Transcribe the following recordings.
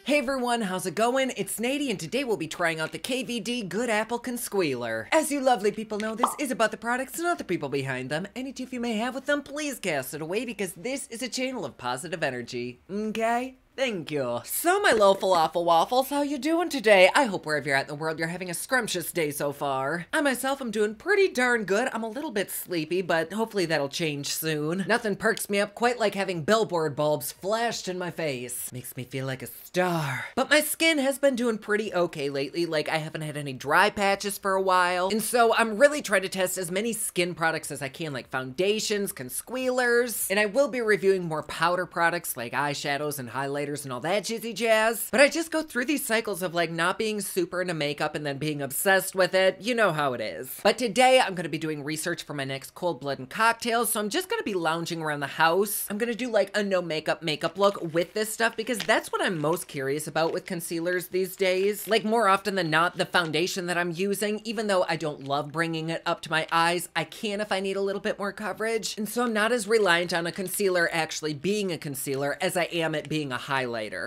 Hey everyone, how's it going? It's Nady, and today we'll be trying out the KVD Good Apple Concealer. As you lovely people know, this is about the products, not the people behind them. Any tiff you may have with them, please cast it away because this is a channel of positive energy. Okay? Thank you. So my low falafel waffles, how you doing today? I hope wherever you're at in the world you're having a scrumptious day so far. I myself am doing pretty darn good. I'm a little bit sleepy, but hopefully that'll change soon. Nothing perks me up quite like having billboard bulbs flashed in my face. Makes me feel like a star. But my skin has been doing pretty okay lately. Like, I haven't had any dry patches for a while. And so I'm really trying to test as many skin products as I can, like foundations, concealers, and I will be reviewing more powder products like eyeshadows and highlighters and all that jizzy jazz. But I just go through these cycles of like not being super into makeup and then being obsessed with it. You know how it is. But today I'm going to be doing research for my next cold blood and cocktails, so I'm just going to be lounging around the house. I'm going to do like a no makeup look with this stuff because that's what I'm most curious about with concealers these days. Like, more often than not, the foundation that I'm using, even though I don't love bringing it up to my eyes, I can if I need a little bit more coverage. And so I'm not as reliant on a concealer actually being a concealer as I am it being a highlighter.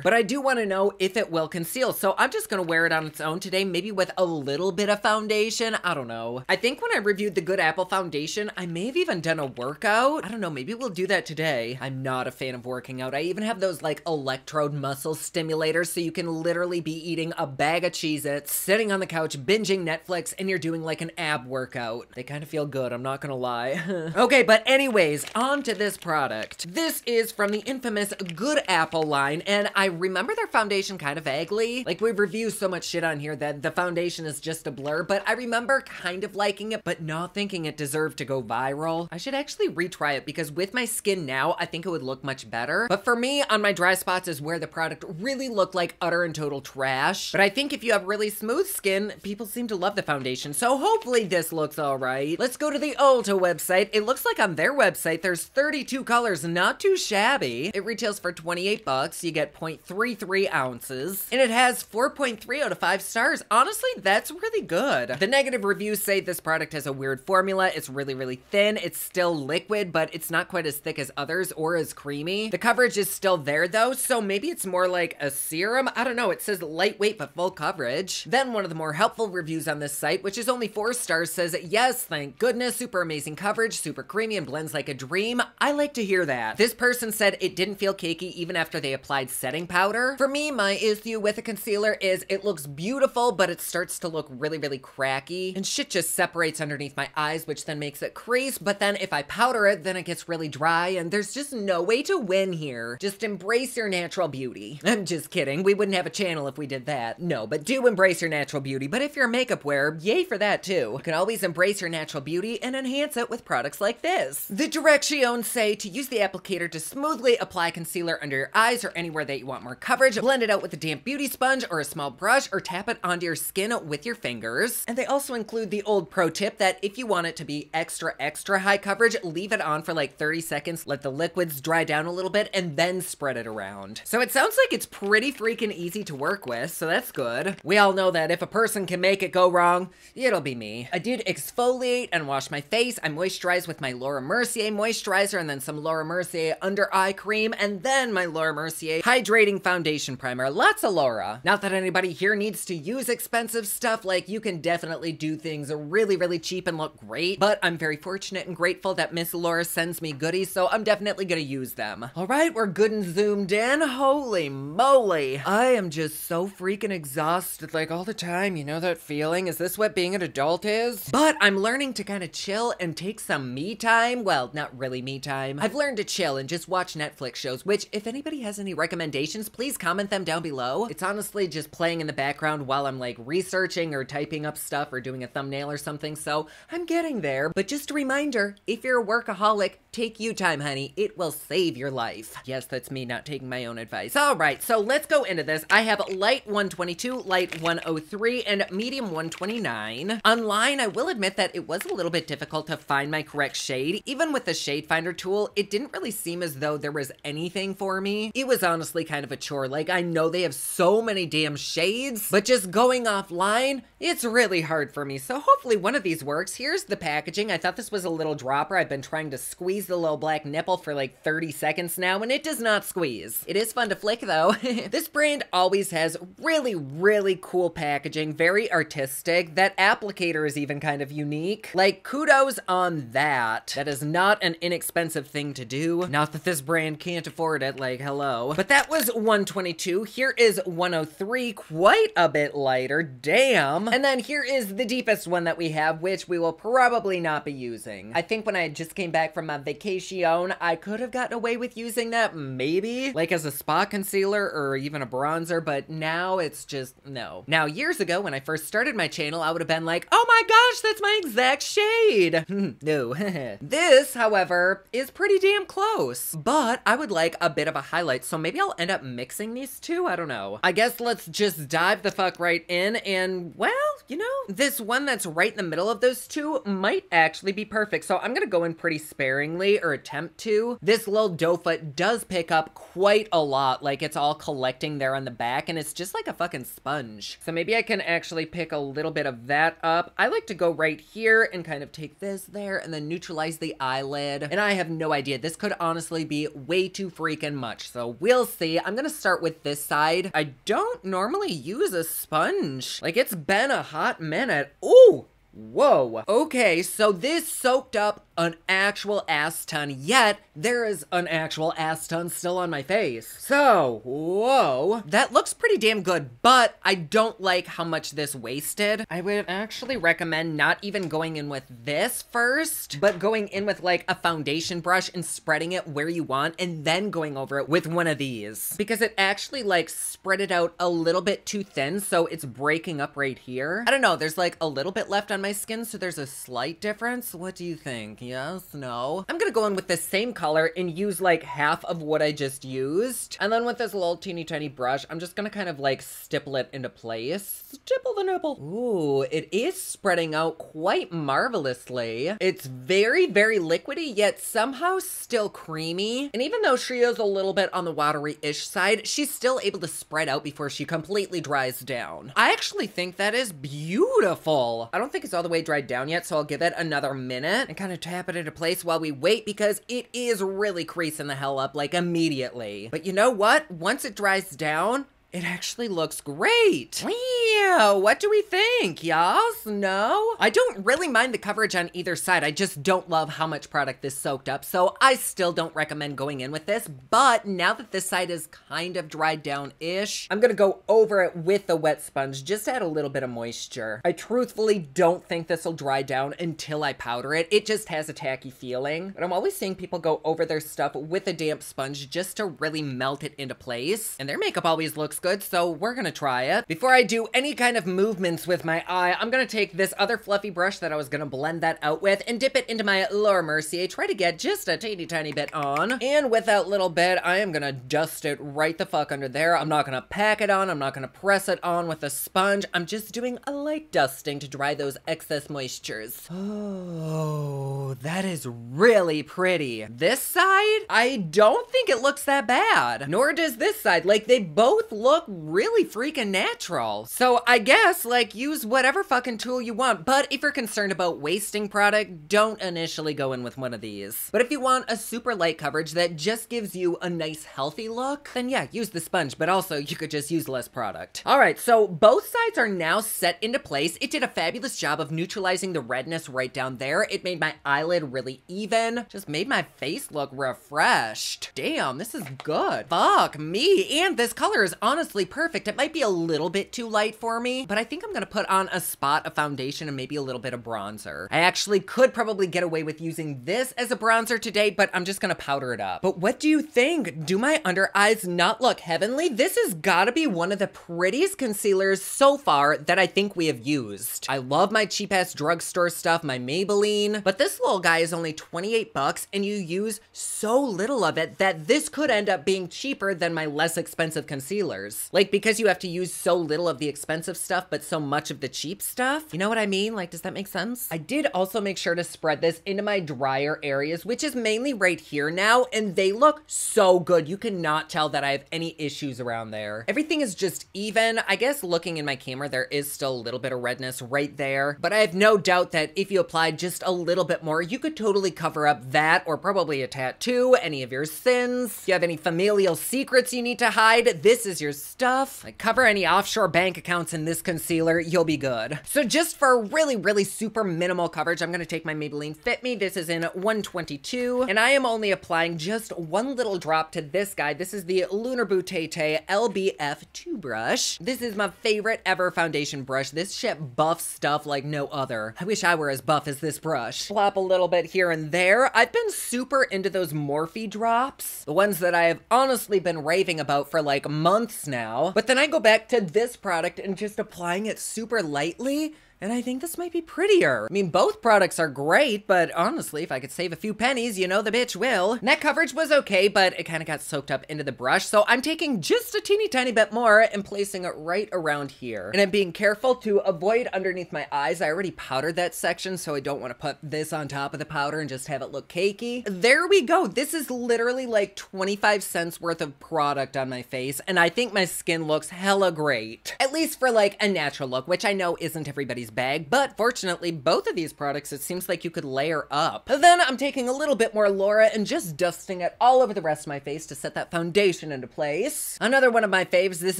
But I do want to know if it will conceal, so I'm just going to wear it on its own today, maybe with a little bit of foundation. I don't know. I think when I reviewed the Good Apple foundation, I may have even done a workout. I don't know, maybe we'll do that today. I'm not a fan of working out. I even have those like electrode muscle stimulators, so you can literally be eating a bag of Cheez-Its, sitting on the couch, binging Netflix, and you're doing like an ab workout. They kind of feel good, I'm not gonna lie. Okay, but anyways, on to this product. This is from the infamous Good Apple line, and I remember their foundation kind of vaguely. Like, we've reviewed so much shit on here that the foundation is just a blur, but I remember kind of liking it, but not thinking it deserved to go viral. I should actually retry it because with my skin now, I think it would look much better. But for me, on my dry spots is where the product really looked like utter and total trash. But I think if you have really smooth skin, people seem to love the foundation, so hopefully this looks all right. Let's go to the Ulta website. It looks like on their website, there's 32 colors, not too shabby. It retails for 28 bucks. You get 0.33 ounces, and it has 4.3 out of 5 stars. Honestly, that's really good. The negative reviews say this product has a weird formula. It's really thin. It's still liquid, but it's not quite as thick as others or as creamy. The coverage is still there though, so maybe it's more like a serum. I don't know. It says lightweight but full coverage. Then one of the more helpful reviews on this site, which is only 4 stars, says, yes, thank goodness, super amazing coverage, super creamy and blends like a dream. I like to hear that. This person said it didn't feel cakey even after they applied setting powder. For me, my issue with a concealer is it looks beautiful, but it starts to look really cracky, and shit just separates underneath my eyes, which then makes it crease. But then if I powder it, then it gets really dry, and there's just no way to win here. Just embrace your natural beauty. I'm just kidding. We wouldn't have a channel if we did that. No, but do embrace your natural beauty. But if you're a makeup wearer, yay for that too. You can always embrace your natural beauty and enhance it with products like this. The directions say to use the applicator to smoothly apply concealer under your eyes or anywhere that you want more coverage. Blend it out with a damp beauty sponge or a small brush, or tap it onto your skin with your fingers. And they also include the old pro tip that if you want it to be extra high coverage, leave it on for like 30 seconds, let the liquids dry down a little bit, and then spread it around. So it sounds like it's pretty freaking easy to work with, so that's good. We all know that if a person can make it go wrong, it'll be me. I did exfoliate and wash my face. I moisturized with my Laura Mercier moisturizer and then some Laura Mercier under eye cream, and then my Laura Mercier hydrating foundation primer. Lots of Laura. Not that anybody here needs to use expensive stuff. Like, you can definitely do things really cheap and look great, but I'm very fortunate and grateful that Miss Laura sends me goodies, so I'm definitely gonna use them. All right, we're good and zoomed in. Holy moly. I am just so freaking exhausted, like, all the time. You know that feeling? Is this what being an adult is? But I'm learning to kind of chill and take some me time. Well, not really me time. I've learned to chill and just watch Netflix shows, which if anybody has any recommendations, please comment them down below. It's honestly just playing in the background while I'm like researching or typing up stuff or doing a thumbnail or something, so I'm getting there. But just a reminder, if you're a workaholic, take you time, honey. It will save your life. Yes, that's me not taking my own advice. All right, so let's go into this. I have light 122, light 103, and medium 129. Online, I will admit that it was a little bit difficult to find my correct shade. Even with the shade finder tool, it didn't really seem as though there was anything for me. It was honestly kind of a chore. Like, I know they have so many damn shades, but just going offline, it's really hard for me. So hopefully one of these works. Here's the packaging. I thought this was a little dropper. I've been trying to squeeze the little black nipple for like 30 seconds now, and it does not squeeze. It is fun to flick though. This brand always has really, really cool packaging, very artistic. That applicator is even kind of unique. Like, kudos on that. That is not an inexpensive thing to do. Not that this brand can't afford it, like, hello. But that was 122. Here is 103, quite a bit lighter, damn. And then here is the deepest one that we have, which we will probably not be using. I think when I just came back from my vacation, I could have gotten away with using that, maybe, like as a spot concealer or even a bronzer, but now it's just, no. Now, years ago, when I first started my channel, I would have been like, oh my gosh, that's my exact shade. No. This, however, is pretty damn close, but I would like a bit of a highlight, so maybe I'll end up mixing these two, I don't know. I guess let's just dive the fuck right in, and well, you know, this one that's right in the middle of those two might actually be perfect, so I'm gonna go in pretty sparingly, or attempt to. This little doe foot does pick up quite a lot, like it's all collecting there on the back, and it's just like a fucking sponge. So maybe I can actually pick a little bit of that up. I like to go right here and kind of take this there and then neutralize the eyelid, and I have no idea. This could honestly be way too freaking much, so we'll see. I'm gonna start with this side. I don't normally use a sponge. Like, it's been a hot minute. Ooh! Whoa. Okay, so this soaked up an actual ass ton, yet there is an actual ass ton still on my face. So, whoa. That looks pretty damn good, but I don't like how much this wasted. I would actually recommend not even going in with this first, but going in with like a foundation brush and spreading it where you want, and then going over it with one of these. Because it actually like spread it out a little bit too thin, so it's breaking up right here. I don't know, there's like a little bit left on my skin, so there's a slight difference. What do you think? Yes? No? I'm gonna go in with the same color and use like half of what I just used. And then with this little teeny tiny brush, I'm just gonna kind of like stipple it into place. Stipple the nipple. Ooh, it is spreading out quite marvelously. It's very, very liquidy, yet somehow still creamy. And even though Shreya's a little bit on the watery-ish side, she's still able to spread out before she completely dries down. I actually think that is beautiful. I don't think it's all the way dried down yet, so I'll give it another minute and kind of tap it into place while we wait, because it is really creasing the hell up like immediately. But you know what? Once it dries down, it actually looks great. Wow, what do we think, y'all? No? I don't really mind the coverage on either side. I just don't love how much product this soaked up, so I still don't recommend going in with this. But now that this side is kind of dried down-ish, I'm gonna go over it with the wet sponge just to add a little bit of moisture. I truthfully don't think this will dry down until I powder it. It just has a tacky feeling. But I'm always seeing people go over their stuff with a damp sponge just to really melt it into place. And their makeup always looks good, so we're gonna try it. Before I do any kind of movements with my eye, I'm gonna take this other fluffy brush that I was gonna blend that out with and dip it into my Laura Mercier, try to get just a teeny tiny bit on. And with that little bit, I am gonna dust it right the fuck under there. I'm not gonna pack it on, I'm not gonna press it on with a sponge. I'm just doing a light dusting to dry those excess moistures. Oh, that is really pretty. This side, I don't think it looks that bad. Nor does this side. Like, they both look really freaking natural. So I guess, like, use whatever fucking tool you want, but if you're concerned about wasting product, don't initially go in with one of these. But if you want a super light coverage that just gives you a nice healthy look, then yeah, use the sponge, but also you could just use less product. All right, so both sides are now set into place. It did a fabulous job of neutralizing the redness right down there. It made my eyelid really even, just made my face look refreshed. Damn, this is good. Fuck me, and this color is honestly perfect. It might be a little bit too light for me, but I think I'm gonna put on a spot of foundation and maybe a little bit of bronzer. I actually could probably get away with using this as a bronzer today, but I'm just gonna powder it up. But what do you think? Do my under eyes not look heavenly? This has gotta be one of the prettiest concealers so far that I think we have used. I love my cheap ass drugstore stuff, my Maybelline, but this little guy is only 28 bucks and you use so little of it that this could end up being cheaper than my less expensive concealers. Like, because you have to use so little of the expensive expensive stuff, but so much of the cheap stuff. You know what I mean? Like, does that make sense? I did also make sure to spread this into my drier areas, which is mainly right here now, and they look so good. You cannot tell that I have any issues around there. Everything is just even. I guess looking in my camera, there is still a little bit of redness right there, but I have no doubt that if you applied just a little bit more, you could totally cover up that, or probably a tattoo, any of your sins. If you have any familial secrets you need to hide, this is your stuff. Like, cover any offshore bank accounts in this concealer, you'll be good. So just for really super minimal coverage, I'm gonna take my Maybelline Fit Me. This is in 122, and I am only applying just one little drop to this guy. This is the Lunar Boutete LBF2 brush. This is my favorite ever foundation brush. This shit buffs stuff like no other. I wish I were as buff as this brush. Flop a little bit here and there. I've been super into those Morphe drops, the ones that I have honestly been raving about for like months now. But then I go back to this product and just applying it super lightly, and I think this might be prettier. I mean, both products are great, but honestly, if I could save a few pennies, you know the bitch will. Neck coverage was okay, but it kind of got soaked up into the brush, so I'm taking just a teeny tiny bit more and placing it right around here. And I'm being careful to avoid underneath my eyes. I already powdered that section, so I don't want to put this on top of the powder and just have it look cakey. There we go. This is literally like 25 cents worth of product on my face, and I think my skin looks hella great. At least for like a natural look, which I know isn't everybody's bag, but fortunately both of these products it seems like you could layer up. Then I'm taking a little bit more Laura and just dusting it all over the rest of my face to set that foundation into place. Another one of my faves, this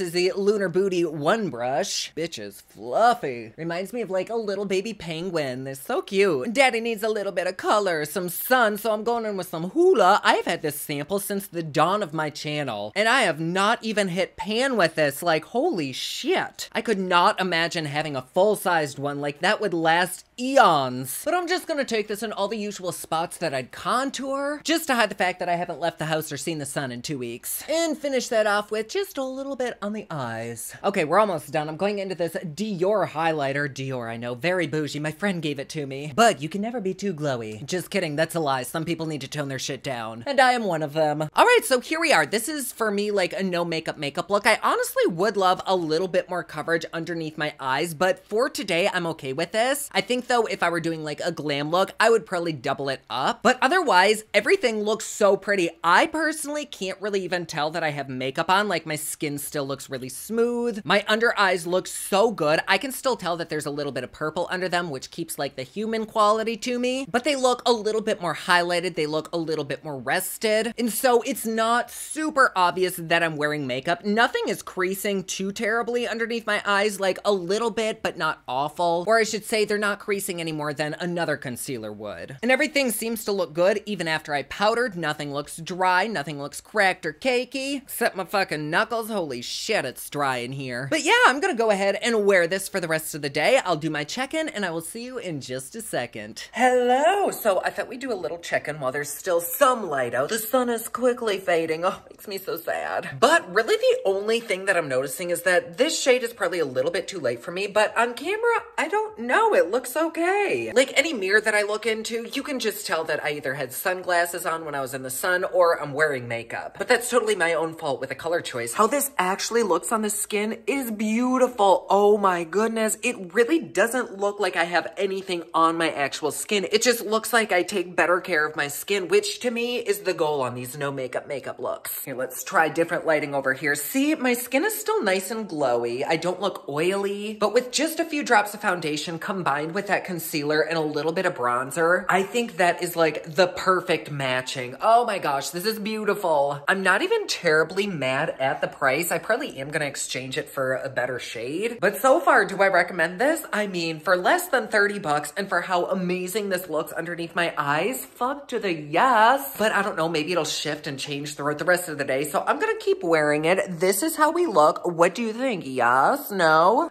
is the Lunar Booty One brush. Bitch is fluffy. Reminds me of like a little baby penguin. They're so cute. Daddy needs a little bit of color, some sun, so I'm going in with some Hoola. I've had this sample since the dawn of my channel, and I have not even hit pan with this. Like, holy shit. I could not imagine having a full-sized one like that would last eons. But I'm just gonna take this in all the usual spots that I'd contour, just to hide the fact that I haven't left the house or seen the sun in 2 weeks. And finish that off with just a little bit on the eyes. Okay, we're almost done. I'm going into this Dior highlighter. Dior, I know, very bougie. My friend gave it to me. But you can never be too glowy. Just kidding, that's a lie. Some people need to tone their shit down. And I am one of them. Alright, so here we are. This is, for me, like a no makeup look. I honestly would love a little bit more coverage underneath my eyes, but for today, I'm okay with this. I think though, if I were doing like a glam look, I would probably double it up. But otherwise, everything looks so pretty. I personally can't really even tell that I have makeup on. Like, my skin still looks really smooth. My under eyes look so good. I can still tell that there's a little bit of purple under them, which keeps like the human quality to me. But they look a little bit more highlighted. They look a little bit more rested. And so it's not super obvious that I'm wearing makeup. Nothing is creasing too terribly underneath my eyes, like a little bit, but not awful. Or I should say they're not creasing any more than another concealer would. And everything seems to look good even after I powdered. Nothing looks dry, nothing looks cracked or cakey, except my fucking knuckles. Holy shit, it's dry in here. But yeah, I'm gonna go ahead and wear this for the rest of the day. I'll do my check-in and I will see you in just a second. Hello! So I thought we'd do a little check-in while there's still some light out. The sun is quickly fading. Oh, makes me so sad. But really the only thing that I'm noticing is that this shade is probably a little bit too light for me, but on camera, I don't know, it looks okay. Like any mirror that I look into, you can just tell that I either had sunglasses on when I was in the sun or I'm wearing makeup. But that's totally my own fault with a color choice. How this actually looks on the skin is beautiful. Oh my goodness. It really doesn't look like I have anything on my actual skin. It just looks like I take better care of my skin, which to me is the goal on these no makeup looks. Here, let's try different lighting over here. See, my skin is still nice and glowy. I don't look oily, but with just a few drops of foundation combined with that concealer and a little bit of bronzer, I think that is like the perfect matching. Oh my gosh, this is beautiful. I'm not even terribly mad at the price. I probably am gonna exchange it for a better shade, but so far, do I recommend this? I mean, for less than 30 bucks and for how amazing this looks underneath my eyes, fuck to the yes. But I don't know, maybe it'll shift and change throughout the rest of the day, so I'm gonna keep wearing it. This is how we look. What do you think? Yes? No?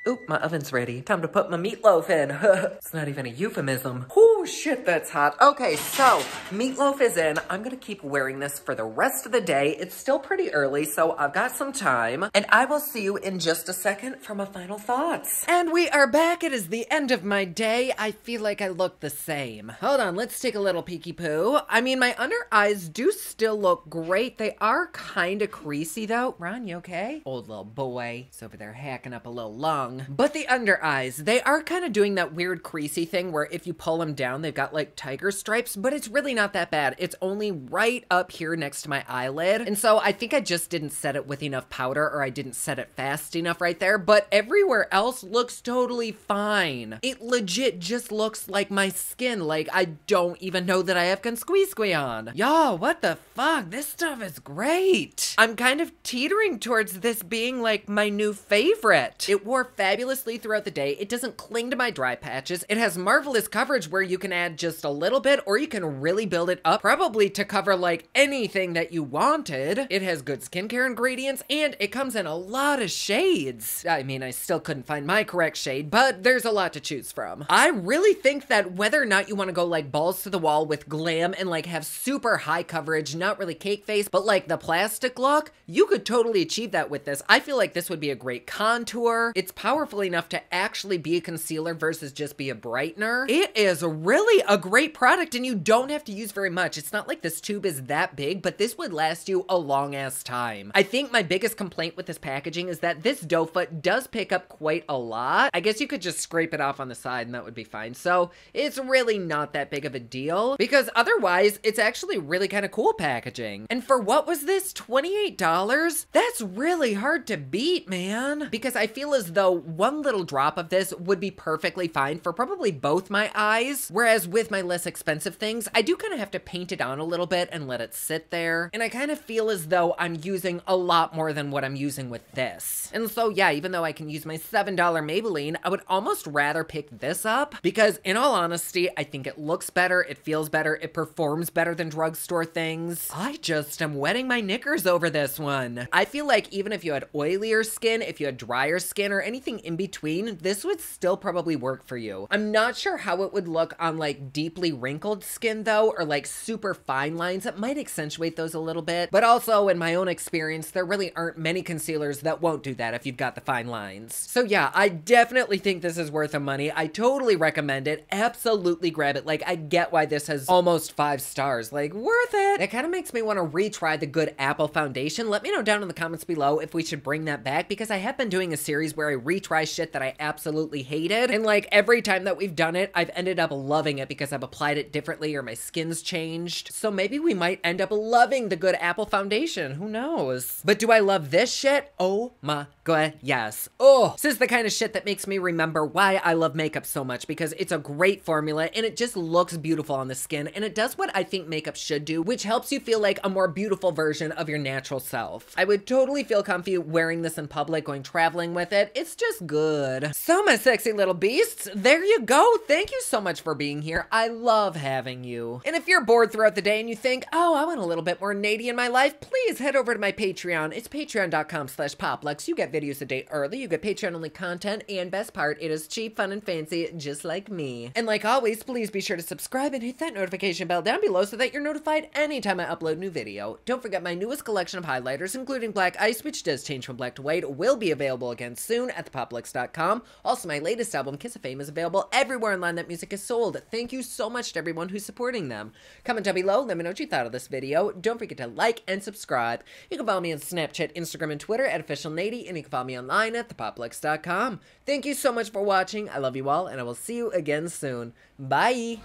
Oop, my oven's ready. Time to put my meatloaf in. It's not even a euphemism. Oh shit, that's hot. Okay, so meatloaf is in. I'm gonna keep wearing this for the rest of the day. It's still pretty early, so I've got some time. And I will see you in just a second for my final thoughts. And we are back. It is the end of my day. I feel like I look the same. Hold on, let's take a little peeky poo. I mean, my under eyes do still look great. They are kind of creasy though. Ron, you okay? Old little boy. He's over there hacking up a little lung. But the under eyes, they are kind of doing that weird creasy thing where if you pull them down, they've got like tiger stripes, but it's really not that bad. It's only right up here next to my eyelid. And so I think I just didn't set it with enough powder, or I didn't set it fast enough right there, but everywhere else looks totally fine. It legit just looks like my skin. Like I don't even know that I have squee on. Y'all, what the fuck? This stuff is great. I'm kind of teetering towards this being like my new favorite. It wore fabulously throughout the day. It doesn't cling to my dry patches. It has marvelous coverage where you can add just a little bit, or you can really build it up, probably to cover like anything that you wanted. It has good skincare ingredients, and it comes in a lot of shades. I mean, I still couldn't find my correct shade, but there's a lot to choose from. I really think that whether or not you want to go like balls to the wall with glam and like have super high coverage, not really cake face, but like the plastic look, you could totally achieve that with this. I feel like this would be a great contour. It's powerful enough to actually be a concealer versus just be a brightener. It is really a great product, and you don't have to use very much. It's not like this tube is that big, but this would last you a long ass time. I think my biggest complaint with this packaging is that this doe foot does pick up quite a lot. I guess you could just scrape it off on the side and that would be fine. So it's really not that big of a deal, because otherwise it's actually really kind of cool packaging. And for what was this, $28? That's really hard to beat, man, because I feel as though one little drop of this would be perfectly fine for probably both my eyes, whereas with my less expensive things, I do kind of have to paint it on a little bit and let it sit there, and I kind of feel as though I'm using a lot more than what I'm using with this. And so yeah, even though I can use my $7 Maybelline, I would almost rather pick this up, because in all honesty, I think it looks better, it feels better, it performs better than drugstore things. I just am wetting my knickers over this one. I feel like even if you had oilier skin, if you had drier skin, or anything in between, this would still probably work for you. I'm not sure how it would look on like deeply wrinkled skin though, or like super fine lines. It might accentuate those a little bit, but also in my own experience, there really aren't many concealers that won't do that if you've got the fine lines. So yeah, I definitely think this is worth the money. I totally recommend it. Absolutely grab it. Like, I get why this has almost 5 stars. Like, worth it. It kind of makes me want to retry the Good Apple foundation. Let me know down in the comments below if we should bring that back, because I have been doing a series where I retry shit that I absolutely hated, and like every time that we've done it, I've ended up loving it because I've applied it differently or my skin's changed. So maybe we might end up loving the Good Apple foundation. Who knows? But do I love this shit? Oh my god, yes. Oh, this is the kind of shit that makes me remember why I love makeup so much, because it's a great formula and it just looks beautiful on the skin, and it does what I think makeup should do, which helps you feel like a more beautiful version of your natural self. I would totally feel comfy wearing this in public, going traveling with it. It's just good. So my sexy little beasts, there you go. Thank you so much for being here. I love having you. And if you're bored throughout the day and you think, oh, I want a little bit more Nady in my life, please head over to my Patreon. It's patreon.com/poplux. You get videos a day early, you get Patreon only content, and best part, it is cheap, fun, and fancy, just like me. And like always, please be sure to subscribe and hit that notification bell down below so that you're notified anytime I upload a new video. Don't forget my newest collection of highlighters, including Black Ice, which does change from black to white, will be available again soon at thepoplux.com. Also, my latest album, Kiss of Fame, is available everywhere online that music is sold. Thank you so much to everyone who's supporting them. Comment down below, let me know what you thought of this video. Don't forget to like and subscribe. You can follow me on Snapchat, Instagram, and Twitter at officialnady, and you can follow me online at thepoplux.com. Thank you so much for watching. I love you all, and I will see you again soon. Bye!